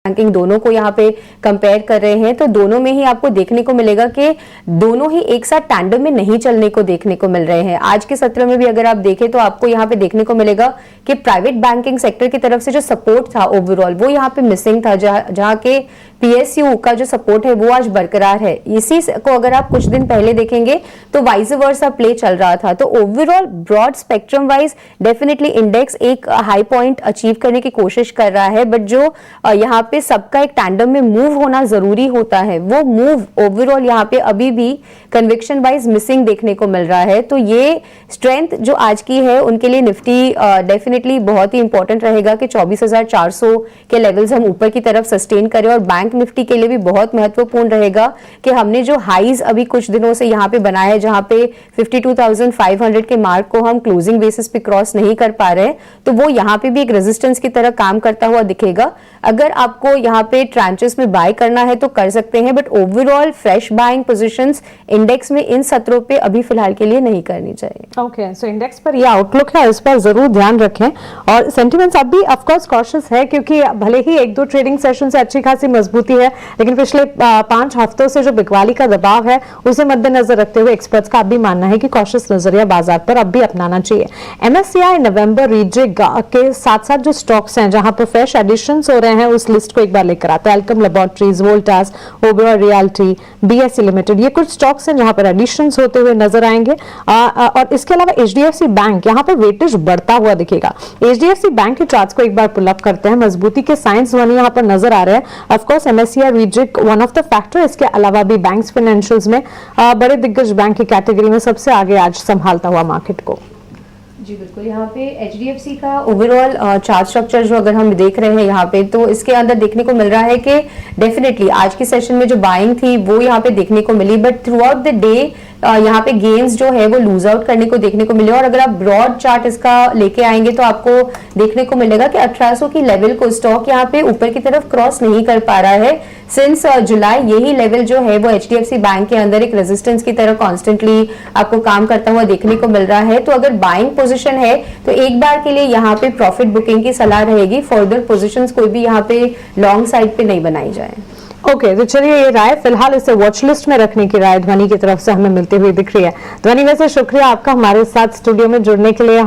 Banking दोनों को यहाँ पे कंपेयर कर रहे हैं, तो दोनों में ही आपको देखने को मिलेगा कि दोनों ही एक साथ टैंडम में नहीं चलने को देखने को मिल रहे हैं। आज के सत्र में भी अगर आप देखें तो आपको यहाँ पे देखने को मिलेगा कि प्राइवेट बैंकिंग सेक्टर की तरफ से जो सपोर्ट था ओवरऑल वो यहाँ पे मिसिंग था, जहाँ के पीएसयू का जो सपोर्ट है वो आज बरकरार है। इसी को अगर आप कुछ दिन पहले देखेंगे तो वाइस वर्सा प्ले चल रहा था। तो overall broad spectrum wise definitely index एक हाई पॉइंट अचीव करने की कोशिश कर रहा है, बट जो यहाँ पे सबका एक टैंडम में मूव होना जरूरी होता है वो मूव ओवरऑल यहाँ पे अभी भी कन्विक्शन वाइज मिसिंग देखने को मिल रहा है। तो ये स्ट्रेंथ जो आज की है उनके लिए निफ्टी डेफिनेटली बहुत ही इंपॉर्टेंट रहेगा कि 24,400 के लेवल्स हम ऊपर की तरफ सस्टेन करें, और बैंक निफ्टी के लिए भी बहुत महत्वपूर्ण रहेगा कि हमने जो हाईज अभी कुछ दिनों से यहाँ पे बनाया है, जहाँ पे 52,500 के मार्क को हम क्लोजिंग बेसिस पे क्रॉस नहीं कर पा रहे हैं, तो वो यहाँ पे भी एक रेजिस्टेंस की तरह काम करता हुआ दिखेगा। अगर आपको यहाँ पे ट्रांचेस में बाय करना है तो कर सकते हैं, but overall fresh buying positions index में इन सत्रों पे अभी फिलहाल के लिए नहीं करनी चाहिए। ओके, सो इंडेक्स पर ये आउटलुक है, इस पर जरूर ध्यान रखें। और सेंटिमेंट्स अब भी ऑफ कोर्स कॉशियस है, क्योंकि भले ही एक दो ट्रेडिंग सेशन से अच्छी खासी मजबूती है, लेकिन पिछले 5 हफ्तों से जो बिकवाली का दबाव है उसे मद्देनजर रखते हुए एक्सपर्ट्स का अब भी मानना है कि कॉशियस नजरिया बाजार पर अब भी अपनाना चाहिए। MSCI नवंबर रीजिग के साथ साथ जो स्टॉक्स हैं जहां पर फ्रेश एडिशंस हो रहे हैं उस लिस्ट को एक बार लेकर आता है। Alkem laboratories, Voltas, Oberoi realty, BSE limited, ये कुछ स्टॉक्स हैं जहां पर एडिशंस होते हुए नजर आएंगे। और इसके अलावा HDFC बैंक यहाँ पर वेटेज बढ़ता हुआ दिखेगा। HDFC बैंक के चार्ट्स को एक बार पुल अप करते हैं, मजबूती के साइंस वन यहाँ पर नजर आ रहे हैं। Of course MSCI rejig one of the factor, इसके अलावा भी बैंक्स फाइनेंशियल्स में बड़े दिग्गज बैंक की कैटेगरी में सबसे आगे आज संभालता हुआ मार्केट को। जी बिल्कुल, यहाँ पे HDFC का ओवरऑल चार्ट स्ट्रक्चर जो अगर हम देख रहे हैं यहाँ पे, तो इसके अंदर देखने को मिल रहा है कि डेफिनेटली आज के सेशन में जो बाइंग थी वो यहाँ पे देखने को मिली, but throughout the day यहाँ पे गेन्स जो है वो लूज आउट करने को देखने को मिले। और अगर आप ब्रॉड चार्ट इसका लेके आएंगे तो आपको देखने को मिलेगा कि 1800 की लेवल को स्टॉक यहाँ पे ऊपर की तरफ क्रॉस नहीं कर पा रहा है सिंस जुलाई। यही लेवल जो है वो HDFC बैंक के अंदर एक रेजिस्टेंस की तरह कॉन्स्टेंटली आपको काम करता हुआ देखने को मिल रहा है। तो अगर बाइंग पोजिशन है तो एक बार के लिए यहाँ पे प्रॉफिट बुकिंग की सलाह रहेगी, फर्दर पोजिशंस कोई भी यहाँ पे लॉन्ग साइड पे नहीं बनाई जाए। ओके, तो चलिए ये राय फिलहाल इसे वॉच लिस्ट में रखने की राय ध्वनि की तरफ से हमें मिलती हुई दिख रही है। ध्वनि, वैसे शुक्रिया आपका हमारे साथ स्टूडियो में जुड़ने के लिए।